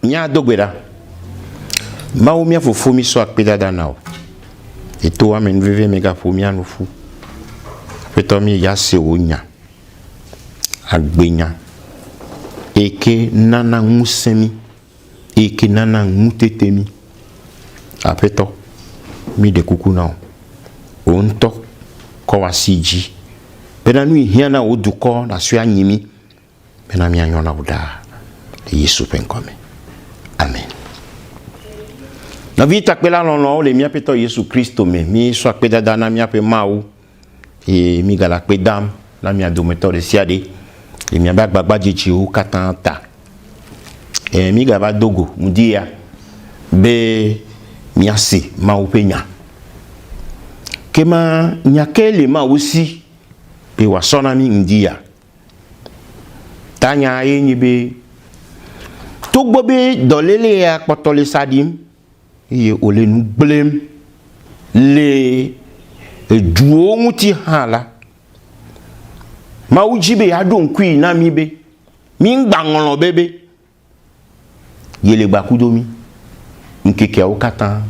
nya dogbera mawo mia fofo mi so akpeda danao eto amen veve mega fo mia no fu peto mi ya se onya agbenya eke nana ngusemi eke nana ngutetemi apeto mi de kuku na onto ko wasiji pena nu hiana oduko na so anyimi pena mi anyona uda Yesu penkome amen na vita kwela lono le mia peto Yesu Kristo me mi so akpeda dana mia pe mau e mi gala kpedam la mia dometore siade e mia bagba jeji o katanta e mi gaba dogo mudia be miasi mau penya kema nyakele ma aussi pe wasona mi ndia tanya enyi be togbo be dolele ya potole sadim ye ole nu blem le duo muti hala ma ujibe ya don kui na mi be mi ngbangon bebe yele bakudomi nkeke o katan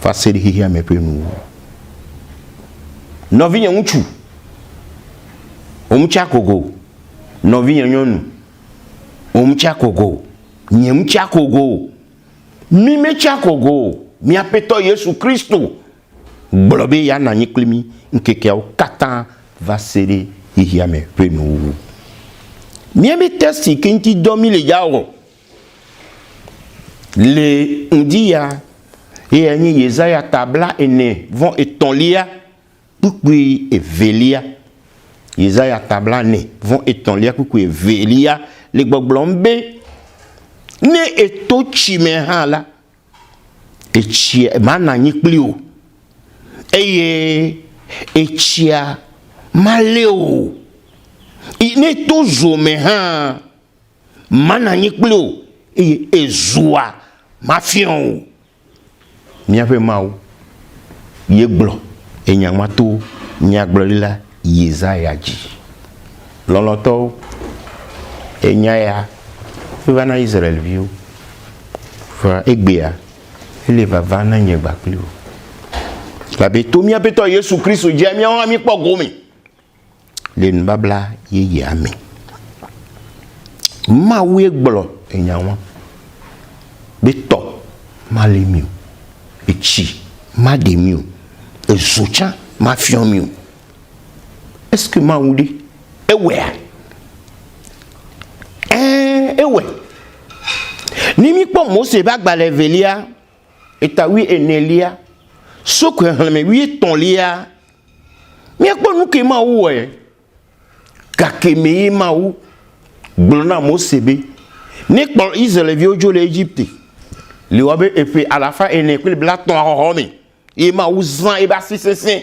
faseli hiya mepenu novinya uchu omchakogo novinya nyonu omchakogo nyemchakogo mi mechakogo mi apeto Yesu Kristo blobe ya na nyiklimi nkeke o katan vaseli hiya mepenu mi ebe testi kenti 2000 yawo le ndia et ani Yesaya tabla ene vont etonlia puis evelia Yesaya tabla ne vont etonlia puis evelia le gbogblombe ne eto chimehala echia mana nyikplio eye echia maleo ine to zomeha mana nyikplio eye ezua mafion miape mau yeglo enyamato nyaglolila Yesaya ji loloto enyaya vana Israel viu fa egbea ele vana nyegba plio la beto miape to Yesu Kristo ji mi won mi pogomi le nbabla ye ame ma we gblo enyawa beto malemiu echi mademiu ezocha mafiomiu est-ce que maoudi ewe ewe ni mi po Mose ba gba levelia eta wi enelia soko helme wi tonlia mi po nu ke ma wo kakeme ma wo blona Mose be ni po Israël vi ojo le Egypte le wabe et puis à la fin ene ko le blaton homi e ma uzan e ba sisese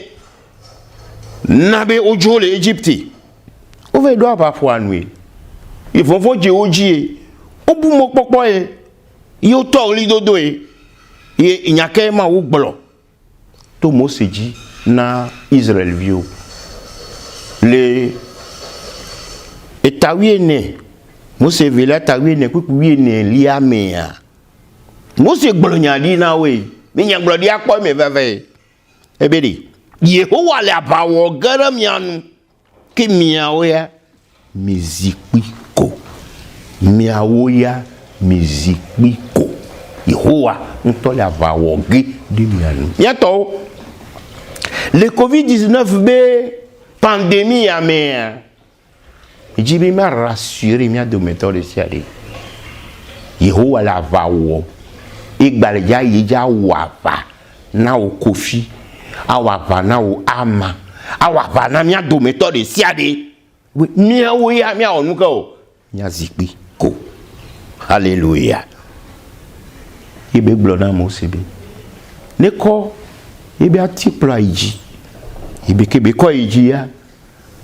nabe ojo le Egypte o ve do parfois nuit il faut je oji obu mo popo yo to li dodo e nyake ma wo gbolo to Mose ji na Israël vio le etawi ne Mose vela tawi ne ku wi ne liamea Mose gbolo nyadi na we mi nya gbolo di akpo me veve ebedi Yehowa le abawo gara mianu ke miawo ya mizikiko miawo ya mizikiko Yehowa nto le abawo ge de mianu yato le COVID-19 be pandémie ya me jibi ma rassurer mi adometo de siade Yehowa le abawo igbalja yija wapa na okofi awapa na o ama awapa na mi adometo de siade mi awo ya mi onuka o nya zikpi ko hallelujah ibe gbona Mose be ne ko ibe atipla iji ibe kebe ko iji ya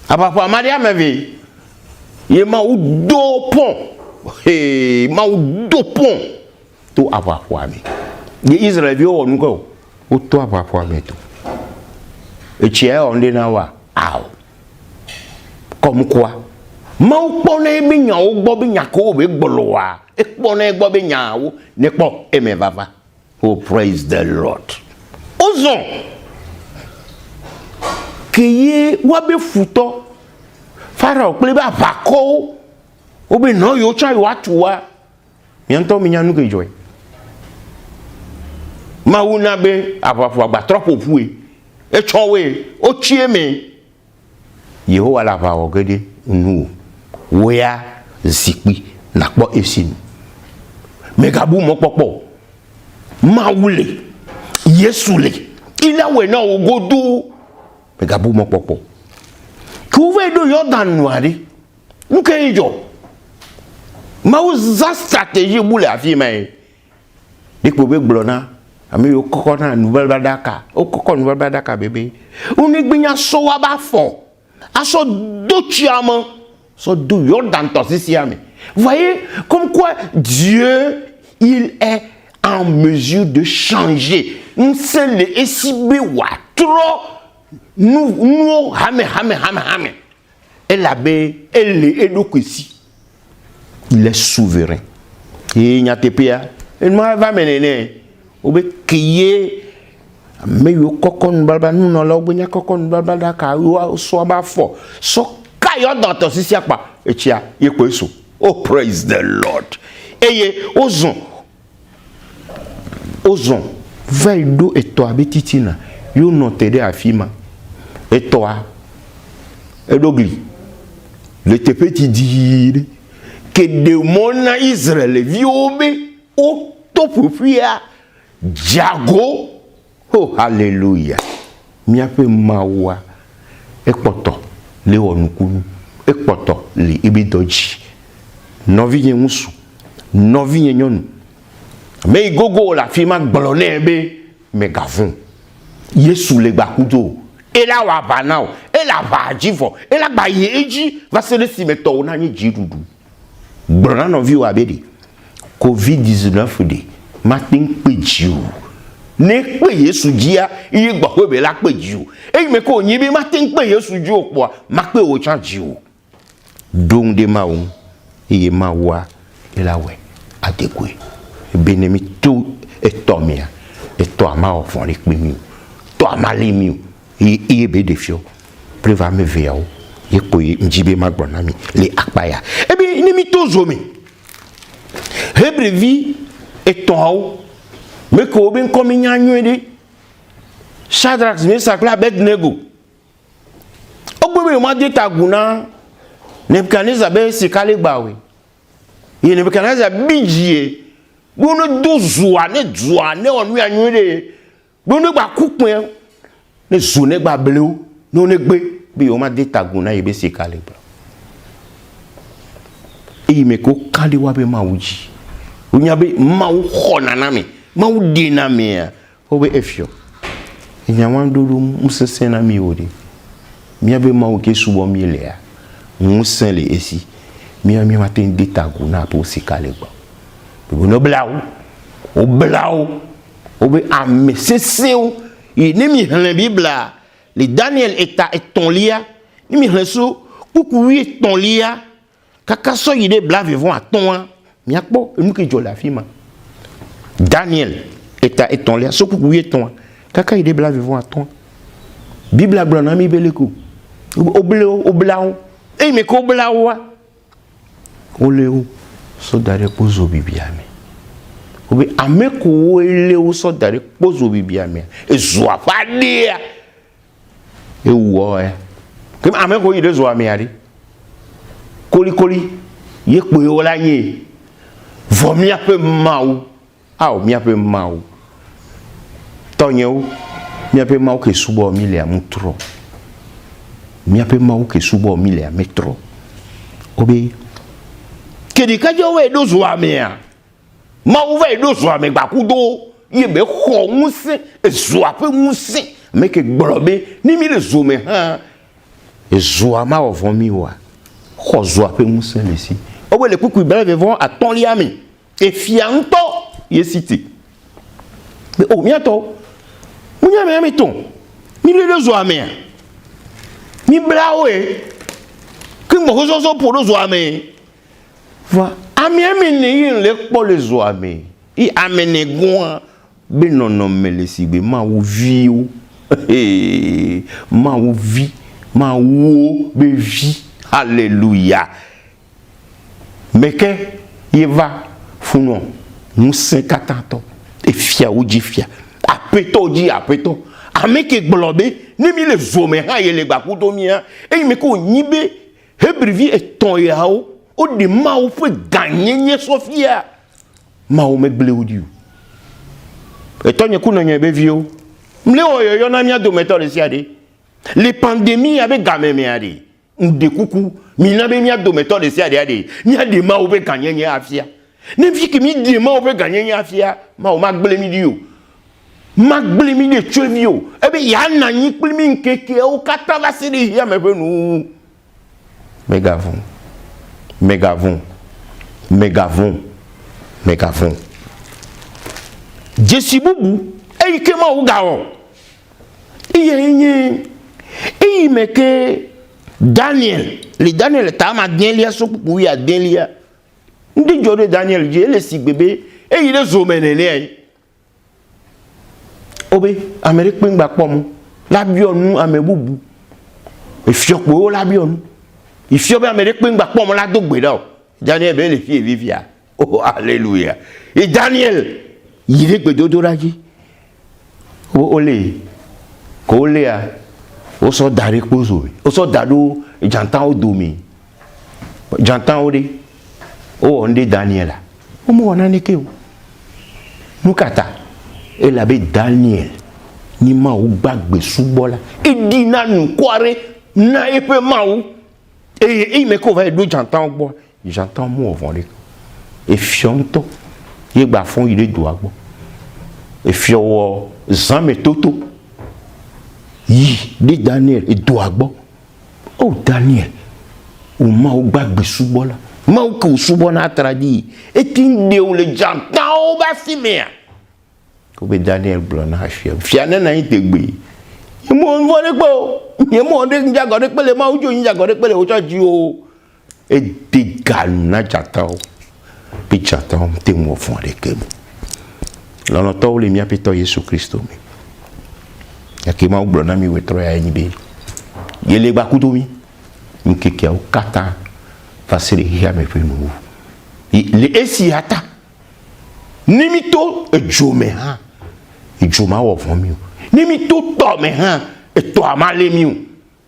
apapa maria meve ye ma udo pon ma udo pon to apapa mi ye Israel vi o nuka o to apapa mi to echie onde na wa aw comme quoi Mau pone be nyawo gbo be nyako be gboloa. E pone gbo be nyawo ne po eme vava. Oh, praise the Lord. Ozon. Keye wabe futo. Farao ple ba bako. Obe no yo cha yo atuwa. Mianto minyanu ke joy. Mauna be apafu agba tropo fue. E chowe o chieme. Yehowa la ba ogede nu. Wea zikpi nakpo esin. Megabu mokpopo. Maule. Yesule. Ila we na ogodo. Megabu mokpopo. Kuve do Yordan noire. Nuke ijo. Ma za stratégie boule afima e. Dikpo be blona. Ami yo koko na nouvelle badaka. O koko nouvelle badaka bébé. Uni gbinya so wa ba fo. Aso do chiama. So do Yordan to sisiame. Voyez comme quoi Dieu il est en mesure de changer. Nous sommes les SIB wa trop nous hame. Elle a bé elle est ici. Il est souverain. Et il n'y a pas de moi va mener obe kiye me yo kokon balba nous non la obe nya kokon balba da ka so ba fo so kayo dans ton sisi apa e tia ye ko eso. Oh, praise the Lord. Eye ozon veille et toi betitina yo non t'aider à fima et toi et dogli le te petit dire que de mon Israël viobe au top fuia Jago. Oh, alléluia. Miape mawa ekpoto le onukunu ekpoto le ibidoji novi nyemusu novi nyonu me gogo la fima gbolone be megavon Yesu le bakudo et la wa banao et la ba jifo et la ba yeji va se le simeto na nyi jidudu gbolona novi wa bedi COVID-19 de matin pejiu ne pe Yesu jia iye gbo be la pejiu e me ko yin bi matin pe Yesu ju opo ma pe o chanji o don de maun iye mawa elawe adekwe benemi to etomia eto ama ofon le pe mi to ama le mi iye be defio preva me vea o ye ko njibe magbona mi le akpaya e bi ni mi to zo mi hebrevi eton me ko bin komi nyanyo de Shadrach Meshach Abednego ogbe ma de taguna Nebukadnezar be sikale gbawe ye Nebukadnezar bijie bono dozua ne onu anyo de bono gba kupun ne zone gba bleu no ne gbe bi o ma de taguna ye be sikale gba e me ko kale wa be ma wuji onya be ma wo khona na me ma wo di na me o be efio enya wan dolu musese na mi ode mi abe ma wo ke subo mi le a musen le esi mi ma ten de taguna po sikale gba bo no blawo o blawo o be ame sese o e ni mi han bibla le Daniel eta eton lia ni mi han so kuku wi eton lia kaka so yide bla vivon aton mi akpo enu ke jo la fima Daniel eta eton lia so kuku wi eton kaka yide bla vivon aton bibla blana mi beleko o blawo e me ko blawo o leo so dare pozo bibiame obe ameko leo so dare pozo bibiame e zo apadia e wo e kem ameko yide zo amiari koli ye pe o la yin vo mi ape mau mi ape mau tonyo mi ape mau ke subo mi le amutro mi ape mau ke subo mi le ametro obe kedi kajo we do zo amia ma wo we do zo ame gba kudo ye be ho nse zo ape nse me ke gborobe ni mi le zo me ha zo ama ovon mi wa ho zo ape nse le si obe le kuku bele vivon aton liami e fianto ye cité mais o mi ato munya me meton mi le zo amia mi blawe que mo so pour le zoame va ami amene le pour le zoame I amene goa be non me le sibe ma ou vie ou ma ou vie ma ou be vie alléluia mais que il va funo nous 50 ans et fia ou di fia apeto di apeto ameke globé ni mi le zome ha ye le bakuto mia e me ko nyibe hebrevi et ton yao o de ma ou peut gagner nye sofia ma ou me ble ou di et ton yeku na nyebe vio mle oyo na mia do méthode si ade les pandémies avec gamé mi ade de kuku mi na be mia do méthode si ade mi ade ma ou peut gagner nye afia ne vi que mi de ma ou peut gagner nye afia ma ou ma ble mi di o Magblemi de chevio. Eh bien, il y a un an qui est au catavassi de hier, mais nous. Mégavon. Mégavon. Mégavon. Mégavon. Jessi Boubou. Et il est au garon. Il me que Daniel. Le Daniel, t'as ma Daniel, il y a Daniel. Ndi jode Daniel, il est si bébé. Et il est zomené. Obe Amérique pingba pom la bionu amebubu e fiokpo la bionu e fiobe Amérique pingba pom la dogbe do Daniel be le fie vivia oh alléluia et Daniel il est gbedo doraji o ole ko ole a o so dare pozo o so dado jantan o domi jantan o de o onde Daniel o mo wana neke o nukata et la be Daniel ni ma ou bagbe soubola et dina nous kware na epe ma ou et me ko va do j'entends bo j'entends mo vendre et fionto ye gba fon il do agbo et fio zame toto yi de Daniel et do agbo oh Daniel ou ma ou bagbe soubola ma ou ko soubona tradi et tinde ou le j'entends o ba simea Obe Daniel blona hafia fiana na itegbe mo wole gbo ye mo de njago de pele ma ujo njago de pele o chaji o e de galu na jata o pe jata o te mo fon de kem la no to le mi apito Yesu Kristo mi ya ke ma blona mi wetro ya nyibe ye le gba kuto mi nkeke o kata fasere hia me pe no le esi ata Nimito e jome ha e joma wo fon mi nimito to me ha e to amale mi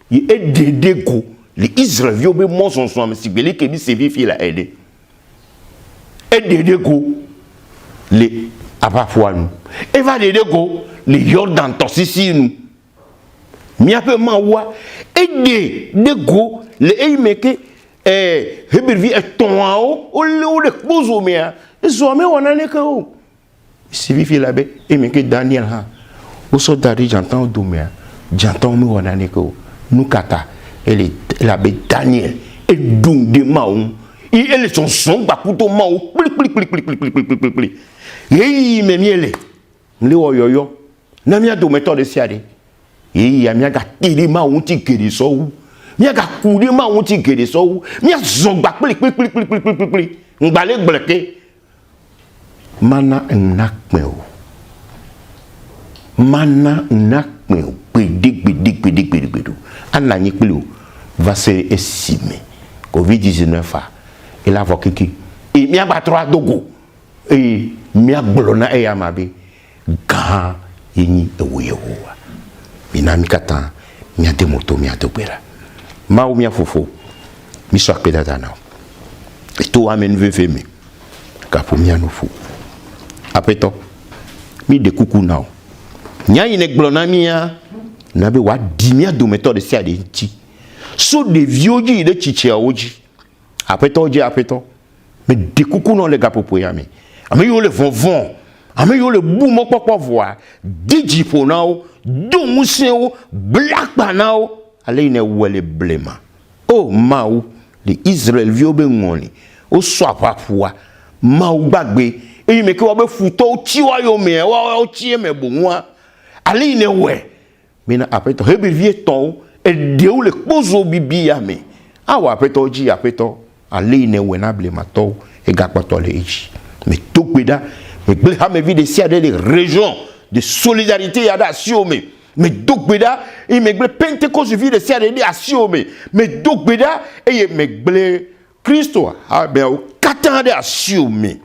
e dede go le Israël yo be mo son so me sigbele ke bi se fi la ede e dede go le apafwa nu e va dede go le Jordan to sisi nu mi ape ma wa e de go le e meke hebrevi e ton o le pozo me a Zome wanane ke o si vifi la be e me ke Daniel ha o so dari j'entends domia j'entends me wanane ke o nukata ele la be Daniel e dum de maou ele son bakuto maou pli ye me miele mle oyoyo na mi ado méthode siade ye ya mi aga tiri maou ti keri so mi aga kuri maou ti keri so mi azongba pli ngbale gbleke mana nakmeo gbedi anani pelo va se esime Covid-19 et la vokiki et mi abatro dogo et mi agblona e amabe ga yini ewoyewa minami kata mi ademoto mi adobera ma o mi afofo mi so akpedata na et to amen veveme kapo mi anofu apeto mi de kuku now nya ine glona mia na be wa di mi do méthode si ade nti so de vioji de chiche oji apeto me de kuku no le gapopo ya mi ame yo le vonvon ame yo le boumo popo voa dijipo now do museo black banao ale ine wele blema oh mau le Israël vio be ngoni o so apapua mau gbagbe e me ke wa be futo ti wa yo me wa o ti me bonwa ali ne we me na apeto hebevie ton e de o le pozo bibi ya me awa apeto ji apeto ali ne wenable mato e gakpato le eji mais tokweda mais ble ha me vi de sia de régions de solidarité ya da siome mais dokweda e me ble Pentecôte vi de sia de asiome mais dokweda e me ble Christo ha be o katande asiome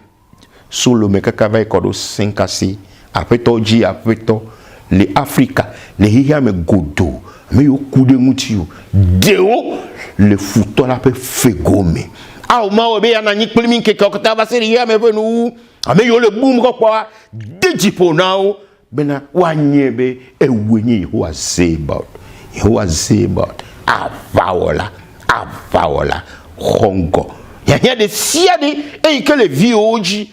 solo me kakava e kodo 5 asi apeto ji apeto le Africa le hiya me godo me yo kude ngutio deo le futo la pe fegome a o ma o be yana nyikpli min ke ko ta ba seri ya me benu ame yo le boom ko kwa dejipo now bena wanyebe ewenye who was say about avaola hongo ya de siade e ke le vi oji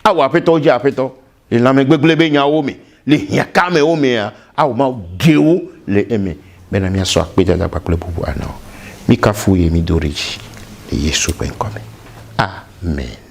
awa peto oji apeto le la me gbegle be nya o me le ya ka me o me a o ma deo le eme bena mi aso akpeta da pakle bubu ana mi kafuye mi doriji Yesu ben kome amen.